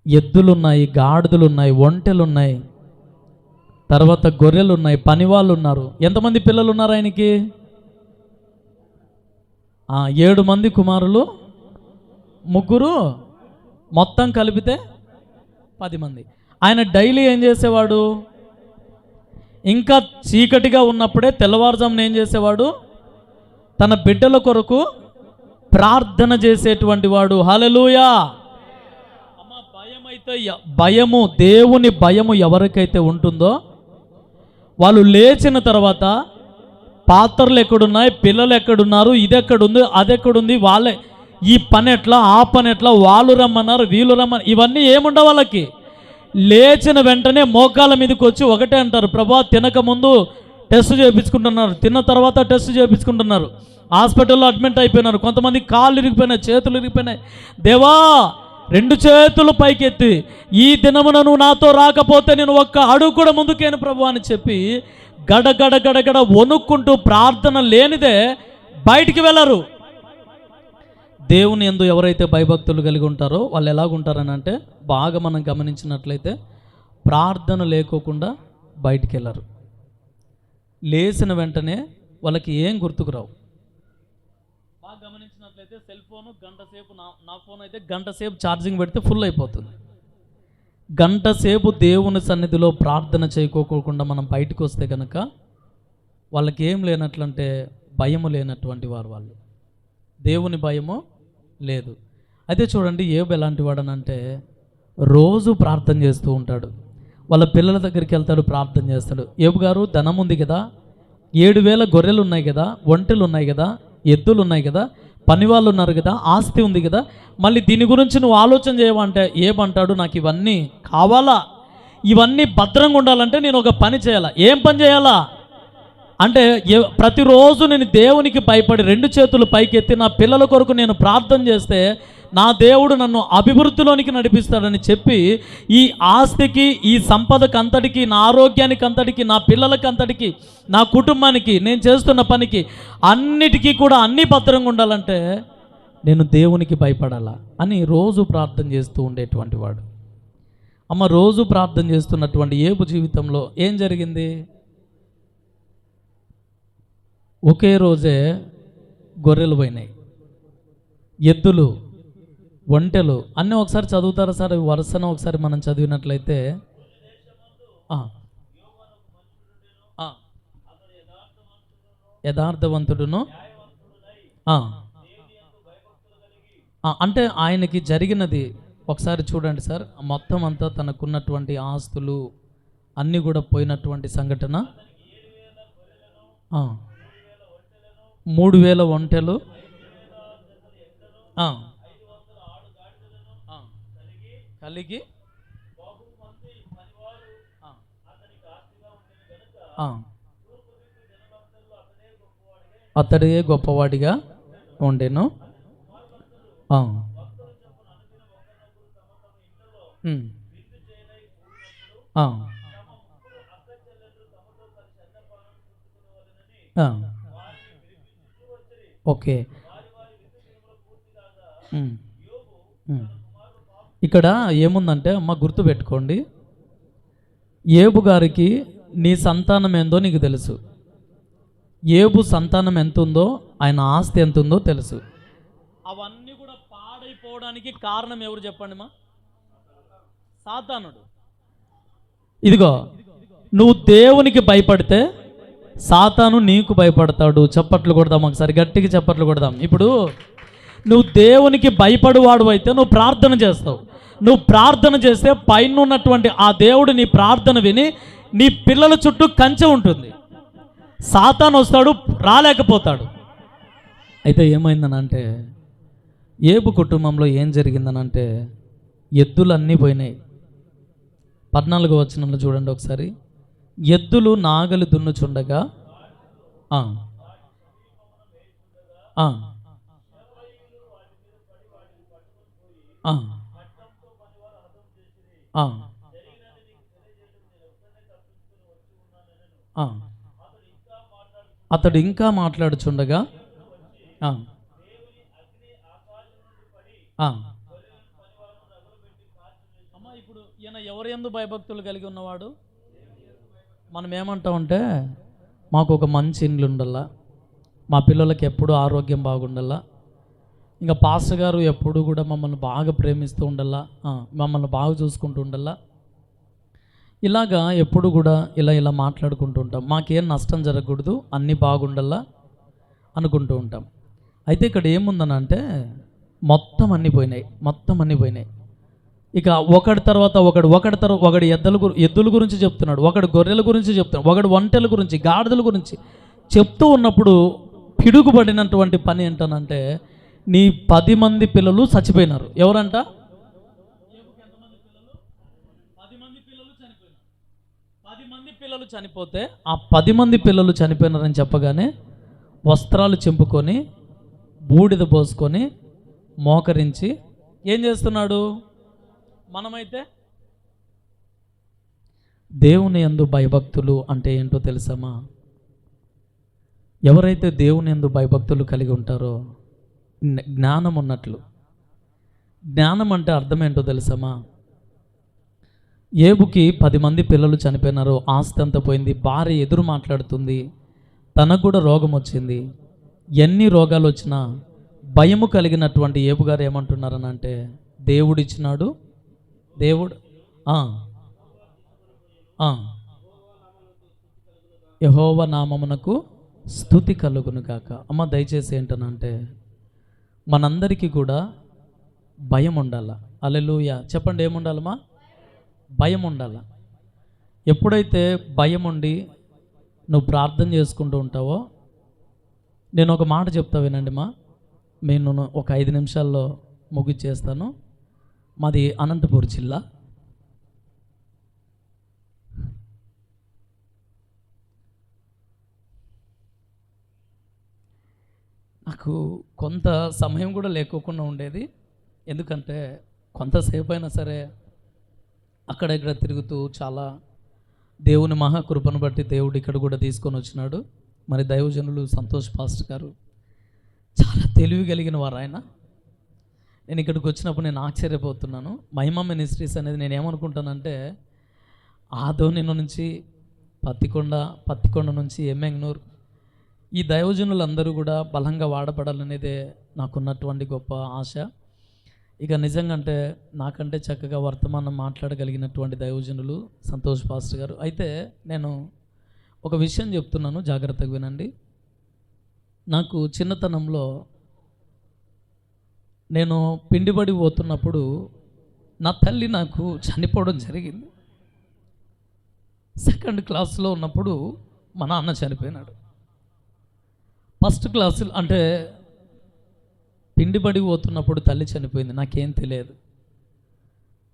ఎద్దులున్నాయి, గాడిదలు ఉన్నాయి, ఒంటెలు ఉన్నాయి, తర్వాత గొర్రెలు ఉన్నాయి, పనివాళ్ళు ఉన్నారు. ఎంతమంది పిల్లలు ఉన్నారు ఆయనకి? 7 మంది కుమారులు, 3, మొత్తం కలిపితే 10 మంది. ఆయన డైలీ ఏం చేసేవాడు? ఇంకా చీకటిగా ఉన్నప్పుడే తెల్లవారుజామున ఏం చేసేవాడు? తన బిడ్డల కొరకు ప్రార్థన చేసేటువంటి వాడు. హల్లెలూయా. అమ్మ, భయము, దేవుని భయము ఎవరికైతే ఉంటుందో వాళ్ళు లేచిన తర్వాత పాత్రలు ఎక్కడున్నాయి, పిల్లలు ఎక్కడున్నారు, ఇది ఎక్కడుంది, అది ఎక్కడుంది, వాళ్ళే ఈ పని ఎట్లా, ఆ పని ఎట్లా, వాళ్ళు రమ్మన్నారు, వీళ్ళు రమ్మన్నారు, ఇవన్నీ ఏముండవు వాళ్ళకి. లేచిన వెంటనే మోకాళ్ళ మీదకి వచ్చి ఒకటే అంటారు, ప్రభా తినక ముందు టెస్ట్ చేయించుకుంటున్నారు, తిన్న తర్వాత టెస్ట్ చేయించుకుంటున్నారు, హాస్పిటల్లో అడ్మిట్ అయిపోయినారు, కొంతమంది కాళ్ళు ఇరిగిపోయినాయి, చేతులు ఇరిగిపోయినాయి. దేవా 2 చేతులు పైకెత్తి ఈ దినమున నువ్వు నాతో రాకపోతే నేను ఒక్క అడుగు కూడా ముందుకేను ప్రభు అని చెప్పి గడగడ గడగడ వణుక్కుంటూ ప్రార్థన లేనిదే బయటికి వెళ్ళరు. దేవుని యందు ఎవరైతే భయభక్తులు కలిగి ఉంటారో వాళ్ళు ఎలాగుంటారని అంటే, బాగా మనం గమనించినట్లయితే ప్రార్థన లేకోకుండా బయటికి వెళ్ళరు. లేచిన వెంటనే వాళ్ళకి ఏం గుర్తుకు రావు. బాగా గమనించినట్లయితే సెల్ ఫోను గంట సేపు, నా ఫోన్ అయితే గంట సేపు ఛార్జింగ్ పెడితే ఫుల్ అయిపోతుంది. గంట సేపు దేవుని సన్నిధిలో ప్రార్థన చేయకోకుండా మనం బయటకు వస్తే కనుక వాళ్ళకి ఏం లేనట్లంటే భయము లేనటువంటి వాళ్ళు, దేవుని భయము లేదు. అయితే చూడండి, ఏబు ఎలాంటి వాడనంటే రోజు ప్రార్థన చేస్తూ ఉంటాడు. వాళ్ళ పిల్లల దగ్గరికి వెళ్తాడు, ప్రార్థన చేస్తాడు. ఏబు గారు ధనం ఉంది కదా, 7,000 గొర్రెలు ఉన్నాయి కదా, ఒంటెలు ఉన్నాయి కదా, ఎద్దులు ఉన్నాయి కదా, పనివాళ్ళు ఉన్నారు కదా, ఆస్తి ఉంది కదా, మళ్ళీ దీని గురించి నువ్వు ఆలోచన చేయమంటే ఏమంటాడు, నాకు ఇవన్నీ కావాలా, ఇవన్నీ భద్రంగా ఉండాలంటే నేను ఒక పని చేయాలా. ఏం పని చేయాలా అంటే, ప్రతిరోజు నేను దేవునికి భయపడి 2 చేతులు పైకెత్తి నా పిల్లల కొరకు నేను ప్రార్థన చేస్తే నా దేవుడు నన్ను అభివృద్ధిలోనికి నడిపిస్తాడని చెప్పి ఈ ఆస్తికి, ఈ సంపదకు అంతటికి, నా ఆరోగ్యానికి అంతటికి, నా పిల్లలకి అంతటికి, నా కుటుంబానికి, నేను చేస్తున్న పనికి అన్నిటికీ కూడా అన్ని భద్రంగా ఉండాలంటే నేను దేవునికి భయపడాలా అని రోజు ప్రార్థన చేస్తూ ఉండేటువంటి వాడు. అమ్మ, రోజు ప్రార్థన చేస్తున్నటువంటి ఏబు జీవితంలో ఏం జరిగింది? ఒకే రోజే గొర్రెలు పోయినాయి, ఎద్దులు, ఒంటెలు అన్నీ. ఒకసారి చదువుతారా సార్ వరుసన? ఒకసారి మనం చదివినట్లయితే యథార్థవంతుడును అంటే ఆయనకి జరిగినది ఒకసారి చూడండి సార్. మొత్తం అంతా తనకున్నటువంటి ఆస్తులు అన్నీ కూడా పోయినటువంటి సంఘటన. 3,000 ఒంటెలు, 500 కలిగి అతడే గొప్పవాడిగా ఉండెను. ఓకే, ఇక్కడ ఏముందంటే అమ్మ గుర్తుపెట్టుకోండి, ఏబు గారికి నీ సంతానం ఏందో నీకు తెలుసు, ఏబు సంతానం ఎంత ఉందో, ఆయన ఆస్తి ఎంత ఉందో తెలుసు. అవన్నీ కూడా పాడైపోవడానికి కారణం ఎవరు చెప్పండి మా? సాతానుడు. ఇదిగో, నువ్వు దేవునికి భయపడితే సాతాను నీకు భయపడతాడు. చప్పట్లు కొడదాం ఒకసారి, గట్టిగా చప్పట్లు కొడదాం. ఇప్పుడు నువ్వు దేవునికి భయపడువాడు అయితే నువ్వు ప్రార్థన చేస్తావు. నువ్వు ప్రార్థన చేస్తే పైన ఉన్నటువంటి ఆ దేవుడు నీ ప్రార్థన విని నీ పిల్లల చుట్టూ కంచె ఉంటుంది. సాతాను వస్తాడు, రాలేకపోతాడు. అయితే ఏమైందనంటే ఏబు కుటుంబంలో ఏం జరిగిందనంటే ఎద్దులు అన్నీ పోయినాయి. 14వ వచనంలో చూడండి ఒకసారి. ఎద్దులు నాగలి దున్నుచుండగా అతడు ఇంకా మాట్లాడుచుండగా అమ్మ, ఇప్పుడు ఈయన ఎవరి యందు భయభక్తులు కలిగి ఉన్నవాడు? మనం ఏమంటామంటే, మాకు ఒక మంచి ఇండ్లు ఉండాలా, మా పిల్లలకి ఎప్పుడూ ఆరోగ్యం బాగుండాలా, ఇంకా పాస్టర్ గారు ఎప్పుడు కూడా మమ్మల్ని బాగా ప్రేమిస్తూ ఉండాలా, మమ్మల్ని బాగా చూసుకుంటూ ఉండాలా, ఇలాగా ఎప్పుడు కూడా ఇలా మాట్లాడుకుంటూ ఉంటాం. మాకేం నష్టం జరగకూడదు, అన్నీ బాగుండాలా అనుకుంటూ ఉంటాం. అయితే ఇక్కడ ఏముందనంటే మొత్తం అన్నీ పోయినాయి. ఇక ఒకడి తర్వాత ఒకడు ఎద్దుల గురించి చెప్తున్నాడు, ఒకడు గొర్రెల గురించి చెప్తున్నాడు, ఒకడు ఒంటెల గురించి, గాడిదల గురించి చెప్తూ ఉన్నప్పుడు పిడుగుపడినటువంటి పని ఏంటనంటే నీ 10 మంది పిల్లలు చచ్చిపోయినారు. ఎవరంట? 10 మంది పిల్లలు చనిపోతే ఆ 10 మంది పిల్లలు చనిపోయినారని చెప్పగానే వస్త్రాలు చింపుకొని బూడిద పోసుకొని మోకరించి ఏం చేస్తున్నాడు? మనమైతే దేవుని యందు భయభక్తులు అంటే ఏంటో తెలుసమ్మా? ఎవరైతే దేవుని యందు భయభక్తులు కలిగి ఉంటారో జ్ఞానం ఉన్నట్లు. జ్ఞానం అంటే అర్థం ఏంటో తెలుసమ్మా? ఏబుకి 10 మంది పిల్లలు చనిపోయినారు, ఆస్తి అంతా పోయింది, భార్య ఎదురు మాట్లాడుతుంది, తనకు కూడా రోగం వచ్చింది. ఎన్ని రోగాలు వచ్చినా భయము కలిగినటువంటి ఏబు గారు ఏమంటున్నారని అంటే, దేవుడు ఇచ్చినాడు, దేవుడు యెహోవా నామమునకు స్తుతి కలుగును గాక. అమ్మ దయచేసి ఏంటనంటే మనందరికీ కూడా భయం ఉండాల. హల్లెలూయా చెప్పండి, ఏముండాలమ్మా? భయం ఉండాల. ఎప్పుడైతే భయం ఉండి నువ్వు ప్రార్థన చేసుకుంటూ ఉంటావో, నేను ఒక మాట చెప్తా వినండి మా. నేను ఒక 5 నిమిషాల్లో ముగిచ్చేస్తాను. మాది అనంతపూర్ జిల్లా. నాకు కొంత సమయం కూడా లేకోకుండా ఉండేది. ఎందుకంటే కొంతసేపు అయినా సరే అక్కడ ఇక్కడ తిరుగుతూ చాలా దేవుని మహాకృపను బట్టి దేవుడు ఇక్కడ కూడా తీసుకొని వచ్చినాడు. మరి దైవజనులు సంతోష్ పాస్టర్ గారు చాలా తెలివి కలిగిన వారు ఆయన. నేను ఇక్కడికి వచ్చినప్పుడు నేను ఆశ్చర్యపోతున్నాను. మహిమ మినిస్ట్రీస్ అనేది నేను ఏమనుకుంటానంటే ఆదోని నుంచి పత్తికొండ నుంచి ఎమ్మెంగనూరు ఈ దైవజనులందరూ కూడా బలంగా వాడబడాలనేదే నాకున్నటువంటి గొప్ప ఆశ. ఇక నిజంగా అంటే నాకంటే చక్కగా వర్తమానం మాట్లాడగలిగినటువంటి దైవజనులు సంతోష్ పాస్టర్ గారు. అయితే నేను ఒక విషయం చెప్తున్నాను, జాగ్రత్తగా వినండి. నాకు చిన్నతనంలో నేను పిండిబడి పోతున్నప్పుడు నా తల్లి నాకు చనిపోవడం జరిగింది. 2nd క్లాస్లో ఉన్నప్పుడు మా నాన్న చనిపోయినాడు. 1st క్లాసు అంటే పిండిబడి పోతున్నప్పుడు తల్లి చనిపోయింది, నాకేం తెలియదు.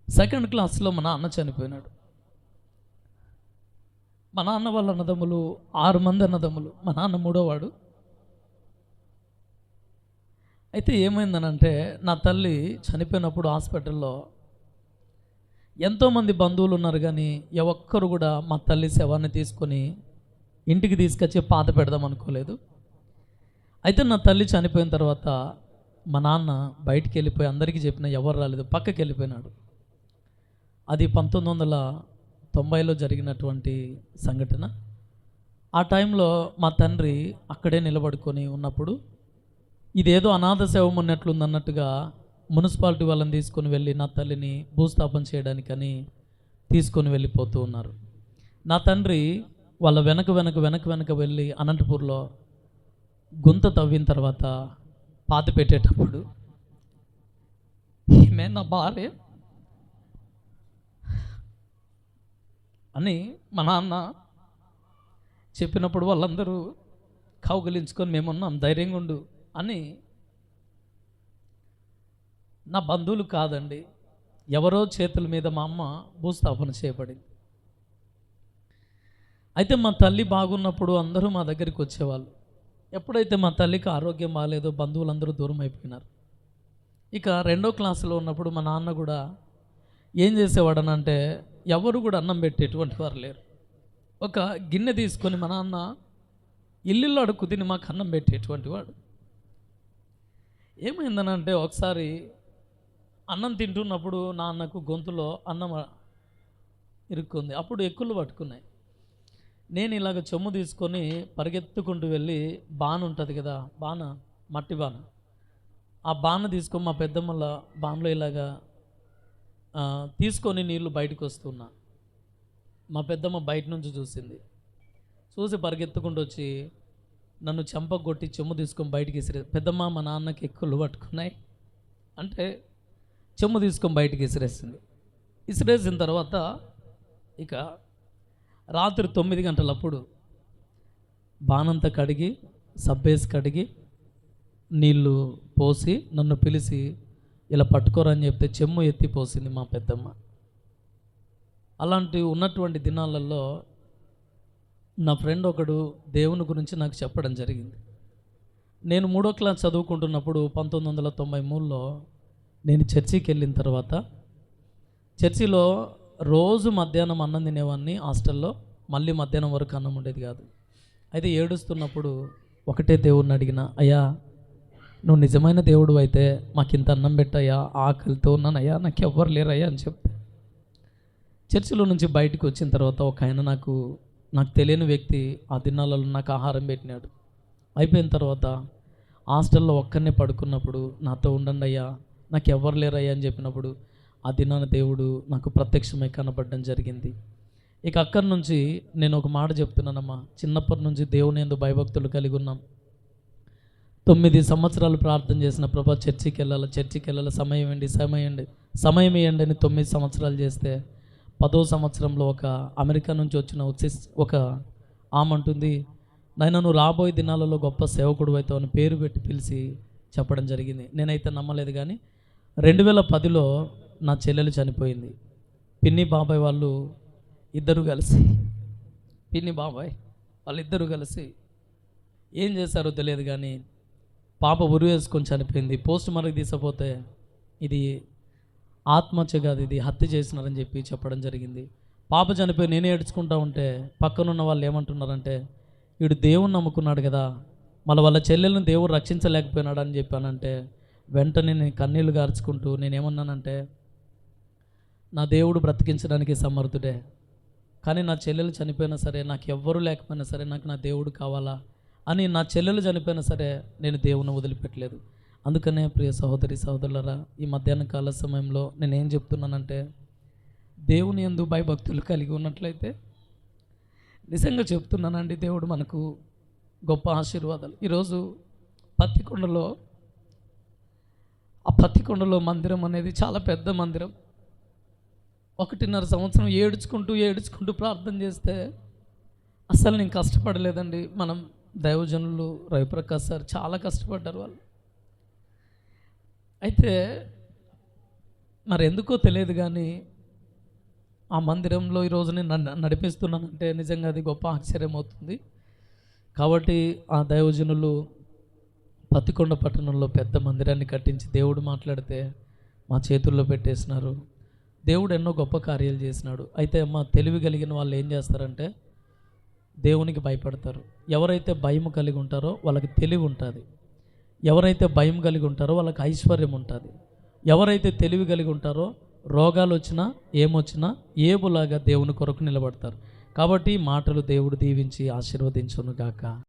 2nd క్లాస్లో మా నాన్న చనిపోయినాడు. మా నాన్న వాళ్ళ అన్నదమ్ములు 6 మంది అన్నదమ్ములు, మా నాన్న 3వ వాడు. అయితే ఏమైందనంటే నా తల్లి చనిపోయినప్పుడు హాస్పిటల్లో ఎంతోమంది బంధువులు ఉన్నారు, కానీ ఏ ఒక్కరు కూడా మా తల్లి శవాన్ని తీసుకొని ఇంటికి తీసుకొచ్చి పాత పెడదాం అనుకోలేదు. అయితే నా తల్లి చనిపోయిన తర్వాత మా నాన్న బయటికి వెళ్ళిపోయి అందరికీ చెప్పిన ఎవరు రాలేదు, పక్కకి వెళ్ళిపోయినాడు. అది 1990లో జరిగినటువంటి సంఘటన. ఆ టైంలో మా తండ్రి అక్కడే నిలబడుకొని ఉన్నప్పుడు ఇదేదో అనాథ శవం ఉన్నట్లుందన్నట్టుగా మున్సిపాలిటీ వాళ్ళని తీసుకొని వెళ్ళి నా తల్లిని భూస్థాపన చేయడానికని తీసుకొని వెళ్ళిపోతూ ఉన్నారు. నా తండ్రి వాళ్ళ వెనక వెళ్ళి అనంతపూర్లో గుంత తవ్విన తర్వాత పాతి పెట్టేటప్పుడు ఈమె నా భార్య అని మా నాన్న చెప్పినప్పుడు వాళ్ళందరూ కౌగిలించుకొని మేమున్నాం, ధైర్యంగా ఉండు అని. నా బంధువులు కాదండి, ఎవరో చేతుల మీద మా అమ్మ భూస్థాపన చేయబడింది. అయితే మా తల్లి బాగున్నప్పుడు అందరూ మా దగ్గరికి వచ్చేవాళ్ళు. ఎప్పుడైతే మా తల్లికి ఆరోగ్యం బాగాలేదో బంధువులందరూ దూరం అయిపోయినారు. ఇక 2వ క్లాసులో ఉన్నప్పుడు మా నాన్న కూడా ఏం చేసేవాడనంటే ఎవరు కూడా అన్నం పెట్టేటువంటి వారు లేరు. ఒక గిన్నె తీసుకొని మా నాన్న ఇల్లు అడుక్కు తిని మాకు అన్నం పెట్టేటువంటి వాడు. ఏమైందనంటే ఒకసారి అన్నం తింటున్నప్పుడు నాన్నకు గొంతులో అన్నం ఇరుక్కుంది. అప్పుడు ఎక్కులు పట్టుకున్నాయి. నేను ఇలాగ చెమ్ము తీసుకొని పరిగెత్తుకుంటూ వెళ్ళి బాణ ఉంటుంది కదా, బాణ, మట్టి బాణ, ఆ బాణ తీసుకొని మా పెద్దమ్మల బాణలో ఇలాగా తీసుకొని నీళ్ళు బయటకు వస్తున్నా. మా పెద్దమ్మ బయట నుంచి చూసి పరిగెత్తుకుంటూ వచ్చి నన్ను చెంపగొట్టి చెమ్ము తీసుకొని బయటికి పెద్దమ్మ మా నాన్నకి ఎక్కులు పట్టుకున్నాయి అంటే చెమ్ము తీసుకొని బయటికి ఇసిరేసిన తర్వాత ఇక రాత్రి 9 గంటలప్పుడు బాణంతా కడిగి సబ్బేసి కడిగి నీళ్ళు పోసి నన్ను పిలిచి ఇలా పట్టుకోరని చెప్తే చెమ్ము ఎత్తి పోసింది మా పెద్దమ్మ. అలాంటి ఉన్నటువంటి దినాలలో నా ఫ్రెండ్ ఒకడు దేవుని గురించి నాకు చెప్పడం జరిగింది. నేను 3వ క్లాస్ చదువుకుంటున్నప్పుడు 1993లో నేను చర్చికి వెళ్ళిన తర్వాత చర్చిలో రోజు మధ్యాహ్నం అన్నం తినేవాడిని హాస్టల్లో. మళ్ళీ మధ్యాహ్నం వరకు అన్నం ఉండేది కాదు. అయితే ఏడుస్తున్నప్పుడు ఒకటే దేవుడిని అడిగిన, అయ్యా నువ్వు నిజమైన దేవుడు అయితే మాకింత అన్నం పెట్టయ్యా, ఆకలితో ఉన్నానయ్యా, నాకు ఎవ్వరు లేరయ్యా అని చెప్తే, చర్చిలో నుంచి బయటకు వచ్చిన తర్వాత ఒక ఆయన నాకు తెలియని వ్యక్తి ఆ దినాలలో నాకు ఆహారం పెట్టినాడు. అయిపోయిన తర్వాత హాస్టల్లో ఒక్కనే పడుకున్నప్పుడు నాతో ఉండండి అయ్యా, నాకు ఎవ్వరు లేరయ్యా అని చెప్పినప్పుడు ఆ దినాన దేవుడు నాకు ప్రత్యక్షమై కనబడడం జరిగింది. ఇక అక్కడి నుంచి నేను ఒక మాట చెప్తున్నానమ్మా, చిన్నప్పటి నుంచి దేవుని యందు భయభక్తులు కలిగి ఉన్నాం. 9 సంవత్సరాలు ప్రార్థన చేసిన, ప్రభా చర్చికి వెళ్ళాలి, సమయం ఇవ్వండి అని 9 సంవత్సరాలు చేస్తే 10వ సంవత్సరంలో ఒక అమెరికా నుంచి వచ్చిన ఒక ఆమె అంటుంది, నాయన నువ్వు రాబోయే దినాలలో గొప్ప సేవకుడు అవుతావు అని పేరు పెట్టి పిలిచి చెప్పడం జరిగింది. నేనైతే నమ్మలేదు. కానీ 2010లో నా చెల్లెలు చనిపోయింది. పిన్ని బాబాయ్ వాళ్ళిద్దరూ కలిసి ఏం చేశారో తెలియదు కానీ పాప ఉరి వేసుకొని చనిపోయింది. పోస్ట్ మార్టం తీసుకుపోతే ఇది ఆత్మహత్య కాదు, ఇది హత్య చేసినారని చెప్పడం జరిగింది. పాప చనిపోయి నేనే ఏడ్చుకుంటా ఉంటే పక్కనున్న వాళ్ళు ఏమంటున్నారంటే, వీడు దేవుని నమ్ముకున్నాడు కదా, మళ్ళీ వాళ్ళ చెల్లెలను దేవుడు రక్షించలేకపోయినాడు అని చెప్పానంటే, వెంటనే నేను కన్నీళ్లు గార్చుకుంటూ నేనేమన్నానంటే, నా దేవుడు బ్రతికించడానికి సమర్థుడే, కానీ నా చెల్లెలు చనిపోయినా సరే, నాకు ఎవ్వరూ లేకపోయినా సరే నాకు నా దేవుడు కావాలా అని, నా చెల్లెలు చనిపోయినా సరే నేను దేవుని వదిలిపెట్టలేదు. అందుకనే ప్రియ సహోదరి సహోదరులారా, ఈ మధ్యాహ్న కాల సమయంలో నేనేం చెప్తున్నానంటే, దేవుని యందు భయభక్తులు కలిగి ఉన్నట్లయితే నిజంగా చెప్తున్నానండి, దేవుడు మనకు గొప్ప ఆశీర్వాదాలు. ఈరోజు పత్తికొండలో మందిరం అనేది చాలా పెద్ద మందిరం. 1.5 సంవత్సరం ఏడ్చుకుంటూ ప్రార్థన చేస్తే అసలు నేను కష్టపడలేదండి. మనం దైవజనులు రవిప్రకాష్ సార్ చాలా కష్టపడ్డారు వాళ్ళు. అయితే మరి ఎందుకో తెలియదు కానీ ఆ మందిరంలో ఈరోజు నేను నడిపిస్తున్నానంటే నిజంగా అది గొప్ప ఆశ్చర్యం అవుతుంది. కాబట్టి ఆ దైవజనులు పత్తికొండ పట్టణంలో పెద్ద మందిరాన్ని కట్టించి దేవుడు మాట్లాడితే మా చేతుల్లో పెట్టేసినారు. దేవుడు ఎన్నో గొప్ప కార్యాలు చేసినాడు. అయితే అమ్మ, తెలివి కలిగిన వాళ్ళు ఏం చేస్తారంటే దేవునికి భయపడతారు. ఎవరైతే భయం కలిగి ఉంటారో వాళ్ళకి తెలివి ఉంటుంది. ఎవరైతే భయం కలిగి ఉంటారో వాళ్ళకి ఐశ్వర్యం ఉంటుంది. ఎవరైతే తెలివి కలిగి ఉంటారో రోగాలు వచ్చినా ఏమొచ్చినా ఏబులాగా దేవుని కొరకు నిలబడతారు. కాబట్టి మాటలు దేవుడు దీవించి ఆశీర్వదించును గాక.